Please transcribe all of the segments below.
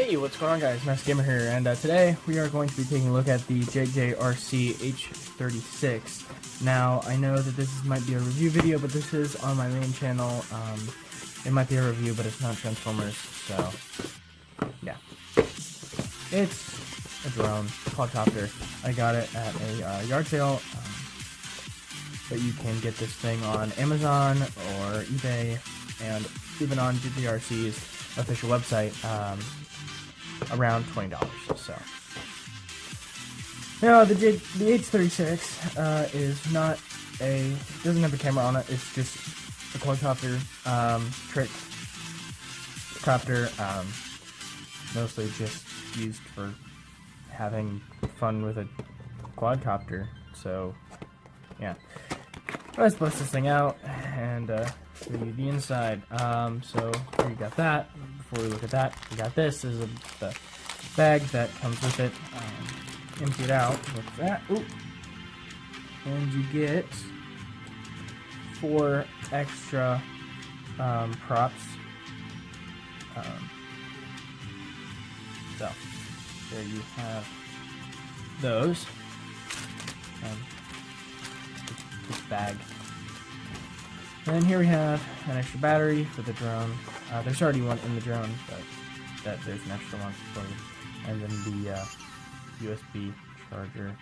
Hey, what's going on, guys? MaskedGamer here, and today we are going to be taking a look at the JJRC H36. Now, I know that this might be a review video, but this is on my main channel. It might be a review, but it's not Transformers, so yeah. It's a drone, quadcopter. I got it at a yard sale, but you can get this thing on Amazon or eBay, and even on JJRC's official website, around $20. So, the H36 is not doesn't have a camera on it. It's just a quadcopter, trick copter, mostly just used for having fun with a quadcopter. So, yeah. Let's bust this thing out and show you the inside. So here you got that. Before we look at that, we got this. This is the bag that comes with it. Empty it out with that. Ooh. And you get 4 extra props. So there you have those. This bag. And then here we have an extra battery for the drone. There's already one in the drone, but there's an extra one for you. And then the USB charger.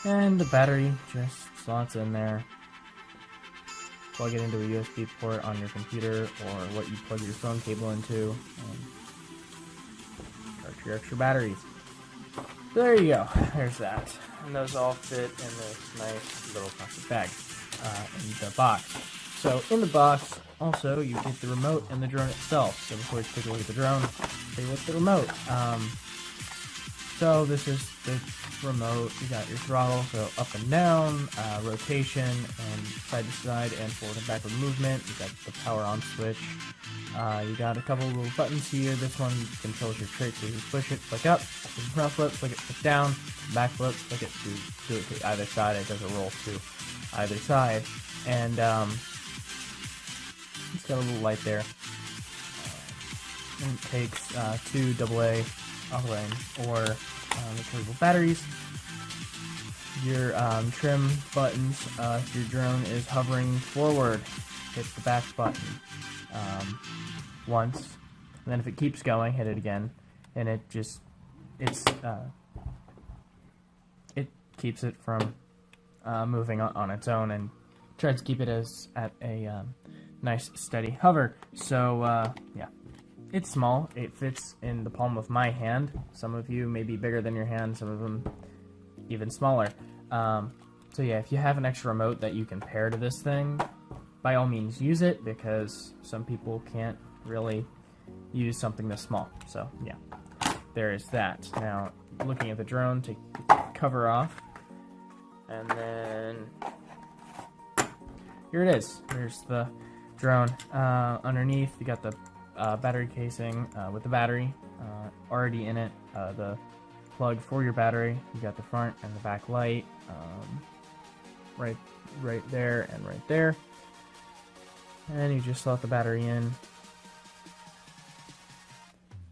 And the battery just slots in there. Plug it into a USB port on your computer or what you plug your phone cable into. And charge your extra batteries. So there you go. There's that. And those all fit in this nice little plastic bag in the box. So in the box, also, you get the remote and the drone itself. So before we take a look at the drone, take a look at the remote. So this is the remote. You got your throttle, so up and down, rotation, and side to side, and forward and backward movement. You got the power on switch. You got a couple little buttons here. This one controls your trait, so you push it, flick up, front flip, flick it, flick down, back flip, flick it to either side. It does a roll to either side, and it's got a little light there. And it takes 2 AA alkaline or rechargeable batteries. Your trim buttons, if your drone is hovering forward, hit the back button once, and then if it keeps going, hit it again, and it keeps it from moving on its own, and tries to keep it at a nice steady hover. So yeah. It's small. It fits in the palm of my hand. Some of you may be bigger than your hand, some of them even smaller. So yeah, if you have an extra remote that you can pair to this thing, by all means use it, because some people can't really use something this small. So yeah, there is that. Now, looking at the drone, take the cover off, and then here it is. Here's the drone. Underneath, you got the battery casing with the battery already in it, the plug for your battery. You got the front and the back light, right there and right there, and you just slot the battery in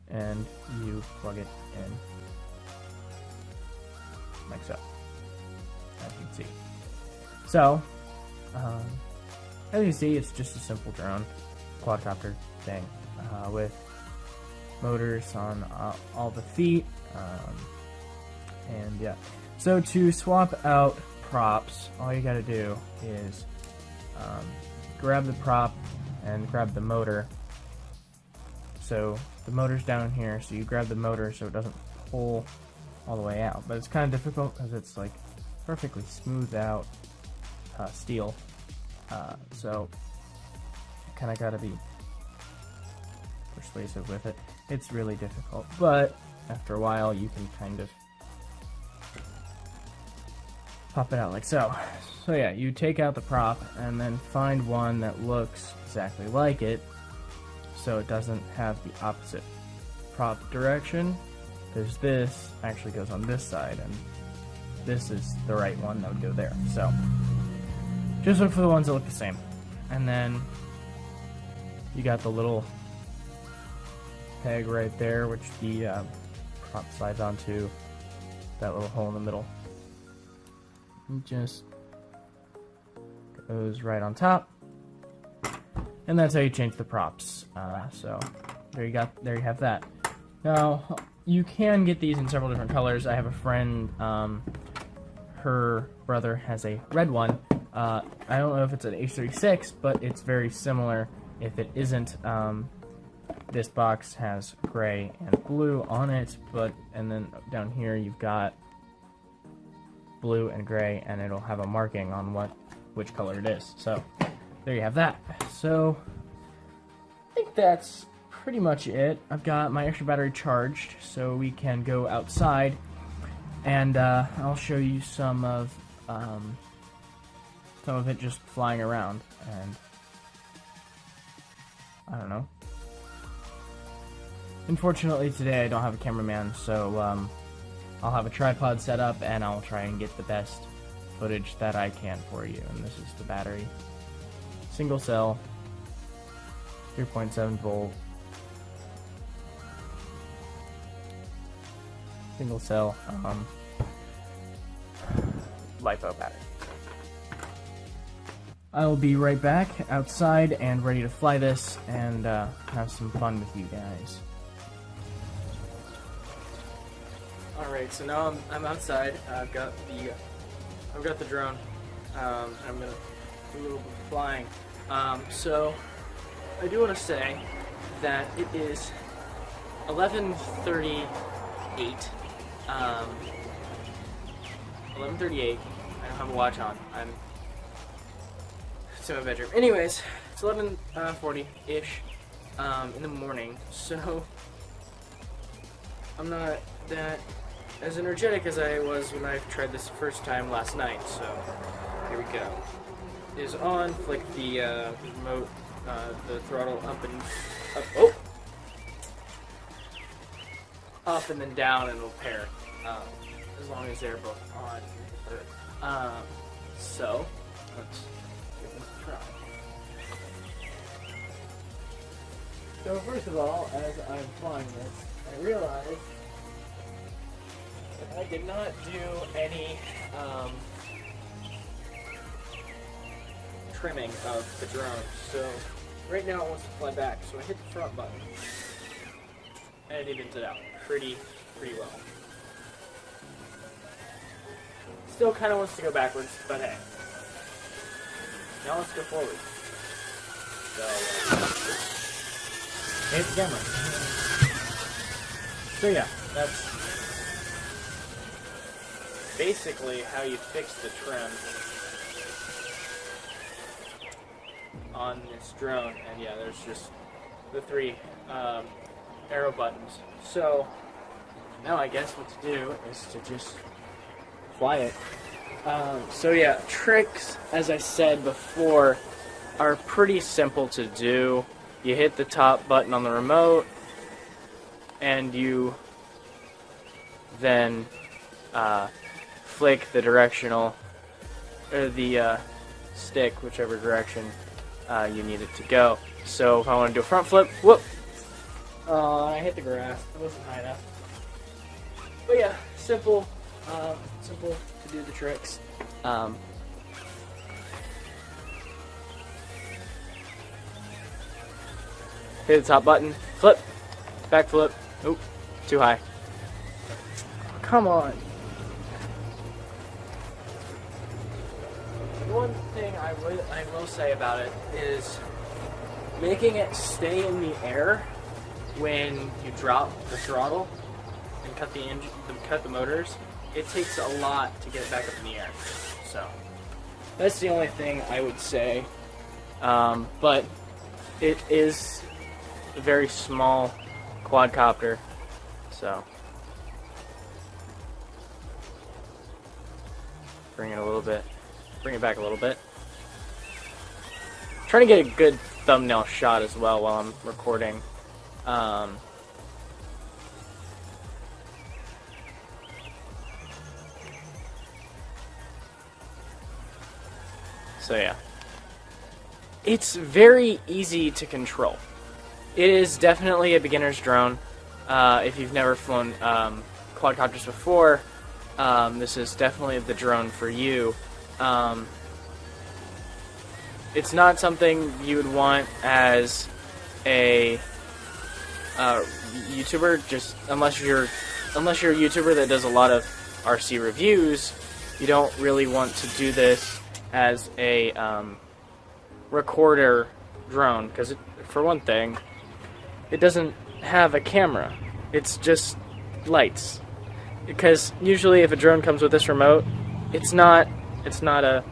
and you plug it in like so, as you can see. So as you see, it's just a simple drone quadcopter thing with motors on all the feet, and yeah. So to swap out props, all you gotta do is grab the prop and grab the motor. So the motor's down here, so you grab the motor so it doesn't pull all the way out, but it's kind of difficult because it's like perfectly smoothed out steel, so you kind of gotta be persuasive with it. It's really difficult, but after a while you can kind of pop it out like so. So yeah, you take out the prop and then find one that looks exactly like it, so it doesn't have the opposite prop direction, because this actually goes on this side and this is the right one that would go there. So just look for the ones that look the same, and then you got the little peg right there, which the prop slides onto that little hole in the middle. It just goes right on top, and that's how you change the props. So there you have that. Now you can get these in several different colors. I have a friend, her brother has a red one. I don't know if it's an H36, but it's very similar. If it isn't, this box has gray and blue on it, and then down here you've got blue and gray, and it'll have a marking on which color it is. So there you have that. So I think that's pretty much it. I've got my extra battery charged, so we can go outside, and I'll show you some of it just flying around, and I don't know. Unfortunately today I don't have a cameraman, so I'll have a tripod set up and I'll try and get the best footage that I can for you. And this is the battery. Single cell, 3.7 volt. Single cell LiPo battery. I will be right back outside and ready to fly this and have some fun with you guys. Alright, so now I'm outside. I've got the drone. I'm gonna do a little bit of flying. So I do want to say that it is 11:38. 11:38. I don't have a watch on. I'm in my bedroom. Anyways, it's 11:40-ish in the morning, so I'm not that as energetic as I was when I tried this first time last night. So here we go. It is on. Flick the remote, the throttle up and up. Oh, up and then down, and it'll pair as long as they're both on. So let's give this a try. So first of all, as I'm flying this, I realized that I did not do any trimming of the drone. So right now it wants to fly back, so I hit the front button and it evens it out pretty well. Still kind of wants to go backwards, but hey. Now let's go forward. So, hit the camera. So yeah, that's basically how you fix the trim on this drone. And yeah, there's just the three arrow buttons. So now I guess what to do is to just fly it. So yeah, tricks, as I said before, are pretty simple to do. You hit the top button on the remote, and you then flick the directional, or the stick, whichever direction you need it to go. So if I want to do a front flip, whoop! I hit the grass. It wasn't high enough. But yeah, simple to do the tricks. Hit the top button, flip, back flip. Oop, too high. Come on. One thing I will say about it is making it stay in the air when you drop the throttle and cut the engine, cut the motors. It takes a lot to get it back up in the air. So that's the only thing I would say. But it is a very small quadcopter, so bring it back a little bit. Trying to get a good thumbnail shot as well while I'm recording. So yeah, it's very easy to control. It is definitely a beginner's drone. If you've never flown quadcopters before, this is definitely the drone for you. It's not something you would want as a YouTuber, just unless you're a YouTuber that does a lot of RC reviews. You don't really want to do this as a recorder drone, because for one thing, it doesn't have a camera. It's just lights. Because usually if a drone comes with this remote, it's not a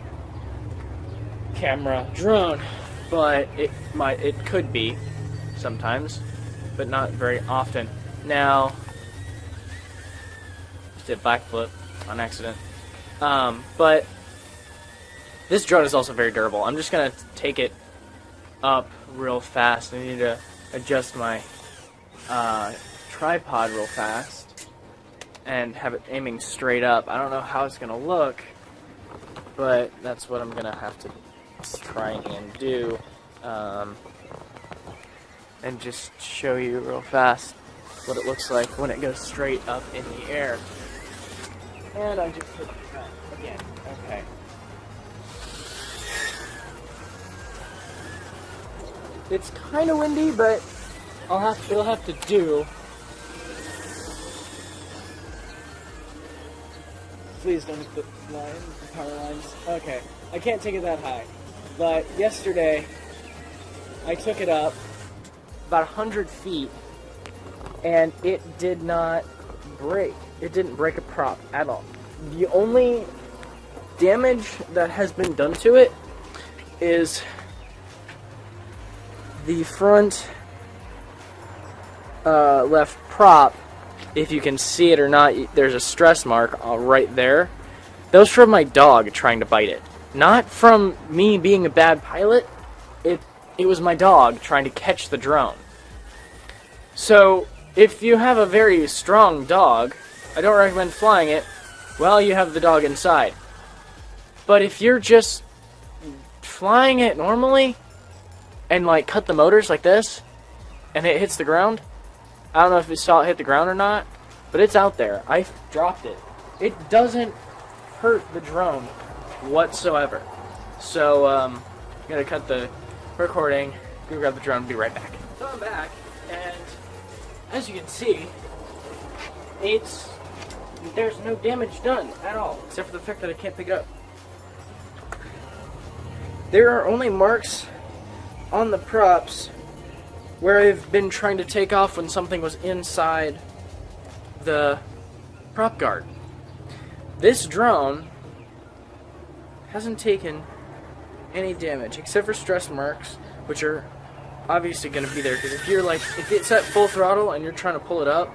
camera drone, but it could be sometimes, but not very often. Now, just did backflip on accident. But this drone is also very durable. I'm just gonna take it up real fast. I need to adjust my tripod real fast and have it aiming straight up. I don't know how it's gonna look, but that's what I'm gonna have to try and do, and just show you real fast what it looks like when it goes straight up in the air. And I just hit the ground again. Okay. It's kind of windy, but it'll have to do. Please don't hit the power lines. Okay, I can't take it that high. But yesterday, I took it up about 100 feet, and it did not break. It didn't break a prop at all. The only damage that has been done to it is the front left prop. If you can see it or not, there's a stress mark right there. That was from my dog trying to bite it. Not from me being a bad pilot. It was my dog trying to catch the drone. So, if you have a very strong dog, I don't recommend flying it while you have the dog inside. But if you're just flying it normally, and like cut the motors like this, and it hits the ground, I don't know if you saw it hit the ground or not, but it's out there. I dropped it. It doesn't hurt the drone whatsoever. So, I'm gonna cut the recording, go grab the drone, and be right back. So I'm back, and as you can see, there's no damage done at all, except for the fact that I can't pick it up. There are only marks on the props where I've been trying to take off when something was inside the prop guard. This drone hasn't taken any damage, except for stress marks, which are obviously going to be there, because if it's at full throttle and you're trying to pull it up,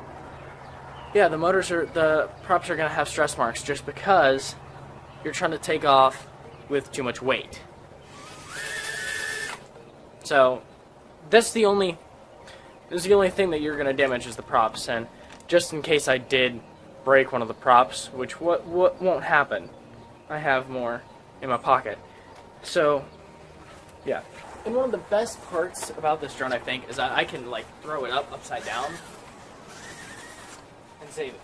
yeah, the props are going to have stress marks just because you're trying to take off with too much weight. So this is the only thing that you're going to damage is the props, and just in case I did break one of the props, which won't happen, I have more in my pocket. So yeah. And one of the best parts about this drone, I think, is that I can like throw it up upside down and save it.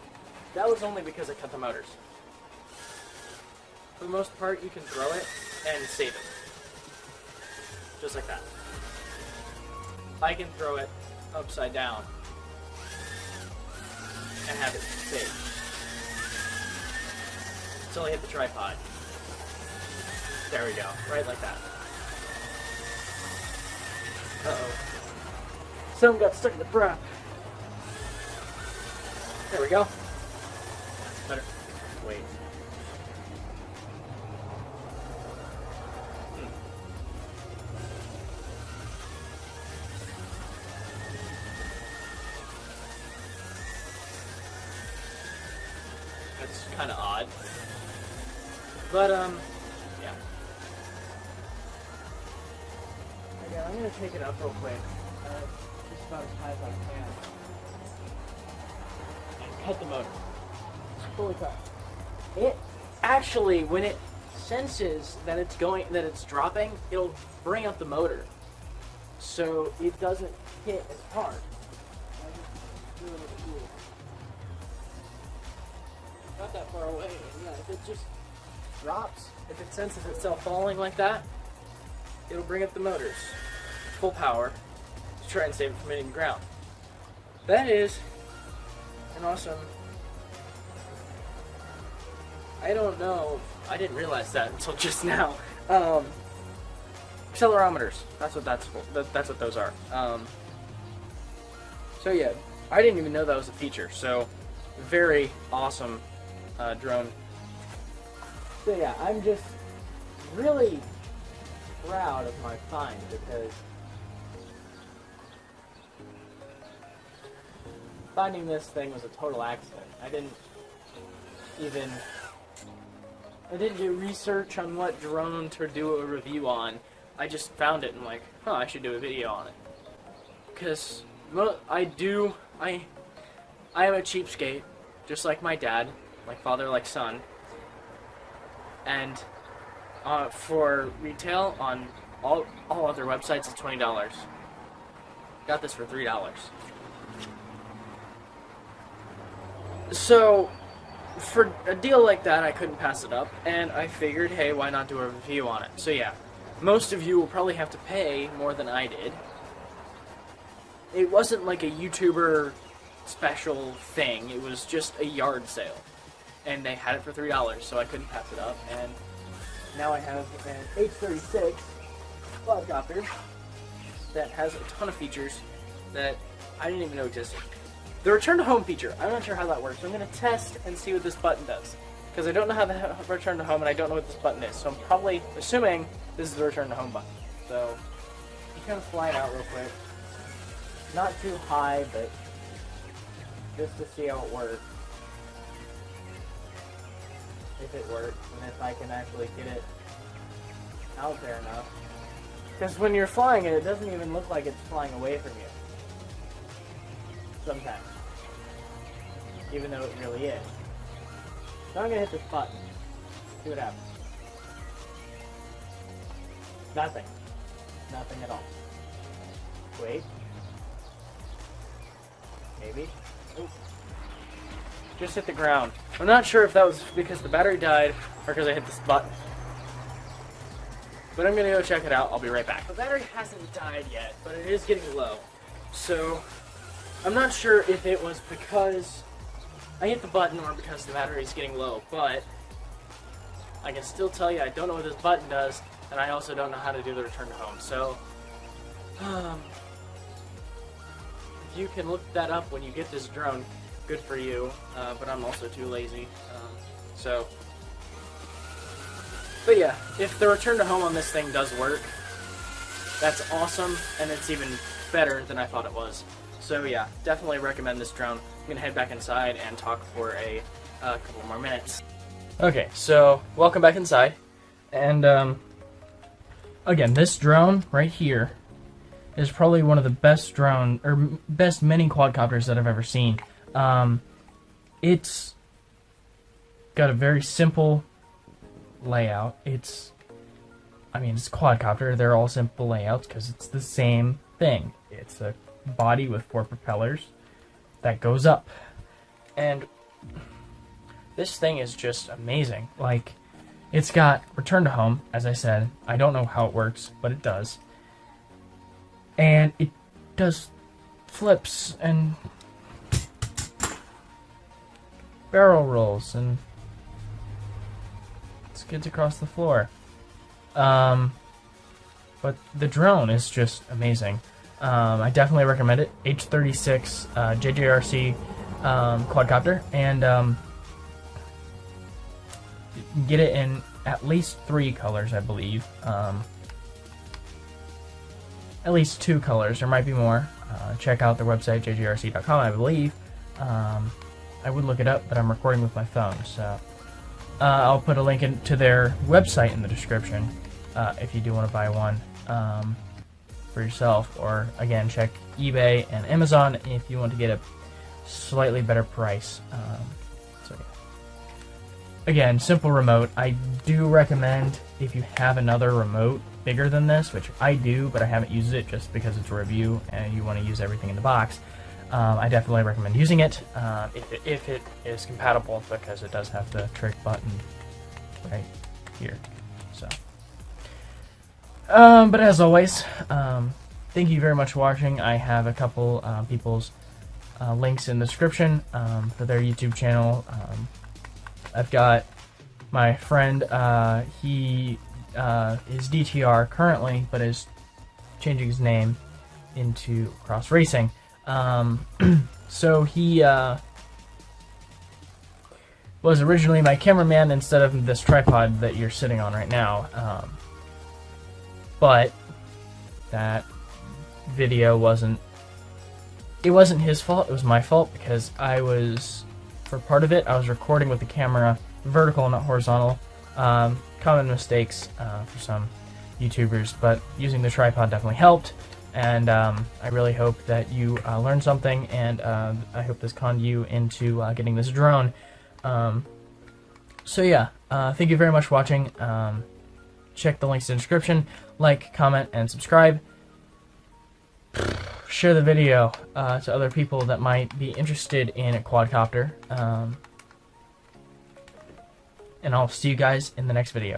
That was only because I cut the motors. For the most part, you can throw it and save it. Just like that. I can throw it upside down and have it saved. Until I hit the tripod. There we go. Right like that. Uh-oh. Something got stuck in the prop. There we go. Better. Wait. That's kind of odd. But, yeah. Okay, I'm going to take it up real quick. Just about as high as I can. And cut the motor. Holy crap. It actually, when it senses that it's dropping, it'll bring up the motor, so it doesn't hit as hard. Not that far away. Yeah, if it just drops, if it senses itself falling like that, it'll bring up the motors full power to try and save it from hitting the ground. That is an awesome. I don't know. I didn't realize that until just now. Accelerometers. That's what that's what those are. So yeah, I didn't even know that was a feature. So very awesome drone. So yeah, I'm just really proud of my find because finding this thing was a total accident. I didn't do research on what drone to do a review on. I just found it and like, I should do a video on it. Because I am a cheapskate, just like my dad, like father, like son. And for retail on all other websites, it's $20. Got this for $3. So for a deal like that, I couldn't pass it up, and I figured, hey, why not do a review on it? So yeah, most of you will probably have to pay more than I did. It wasn't like a YouTuber special thing, it was just a yard sale. And they had it for $3, so I couldn't pass it up, and now I have an H36 quadcopter that has a ton of features that I didn't even know existed. The return to home feature, I'm not sure how that works. I'm going to test and see what this button does. Because I don't know how the return to home and I don't know what this button is. So I'm probably assuming this is the return to home button. So, you kind of fly it out real quick. Not too high, but just to see how it works. If it works, and if I can actually get it out there enough. Because when you're flying it, it doesn't even look like it's flying away from you. Sometimes. Even though it really is. So I'm going to hit this button. See what happens. Nothing. Nothing at all. Wait. Maybe. Ooh. Just hit the ground. I'm not sure if that was because the battery died or because I hit this button. But I'm going to go check it out. I'll be right back. The battery hasn't died yet, but it is getting low. So I'm not sure if it was because I hit the button or because the battery is getting low, but I can still tell you I don't know what this button does, and I also don't know how to do the return to home. So, if you can look that up when you get this drone, good for you, but I'm also too lazy. But yeah, if the return to home on this thing does work, that's awesome, and it's even better than I thought it was. So yeah, definitely recommend this drone. I'm going to head back inside and talk for a couple more minutes. Okay, so welcome back inside. And again, this drone right here is probably one of the best best mini quadcopters that I've ever seen. It's got a very simple layout. It's a quadcopter. They're all simple layouts because it's the same thing. It's a body with 4 propellers that goes up, and this thing is just amazing. Like, it's got return to home, as I said. I don't know how it works, but it does, and it does flips and barrel rolls and skids across the floor. But the drone is just amazing. I definitely recommend it. H36 JJRC quadcopter, and you can get it in at least 3 colors, I believe. At least 2 colors. There might be more. Check out their website, jjrc.com, I believe. I would look it up, but I'm recording with my phone, so I'll put a link to their website in the description if you do want to buy one for yourself, or again, check eBay and Amazon if you want to get a slightly better price. So yeah. again, simple remote. I do recommend if you have another remote bigger than this, which I do, but I haven't used it just because it's a review and you want to use everything in the box. I definitely recommend using it if it is compatible, because it does have the trick button right here. So, but as always, thank you very much for watching. I have a couple people's links in the description for their YouTube channel. I've got my friend, he is DTR currently, but is changing his name into Cross Racing. So he was originally my cameraman instead of this tripod that you're sitting on right now. But that video wasn't his fault, it was my fault, because for part of it, I was recording with the camera vertical, not horizontal. Common mistakes for some YouTubers, but using the tripod definitely helped, and I really hope that you learned something, and I hope this conned you into getting this drone. So yeah, thank you very much for watching. Check the links in the description, like, comment, and subscribe. Share the video to other people that might be interested in a quadcopter. And I'll see you guys in the next video.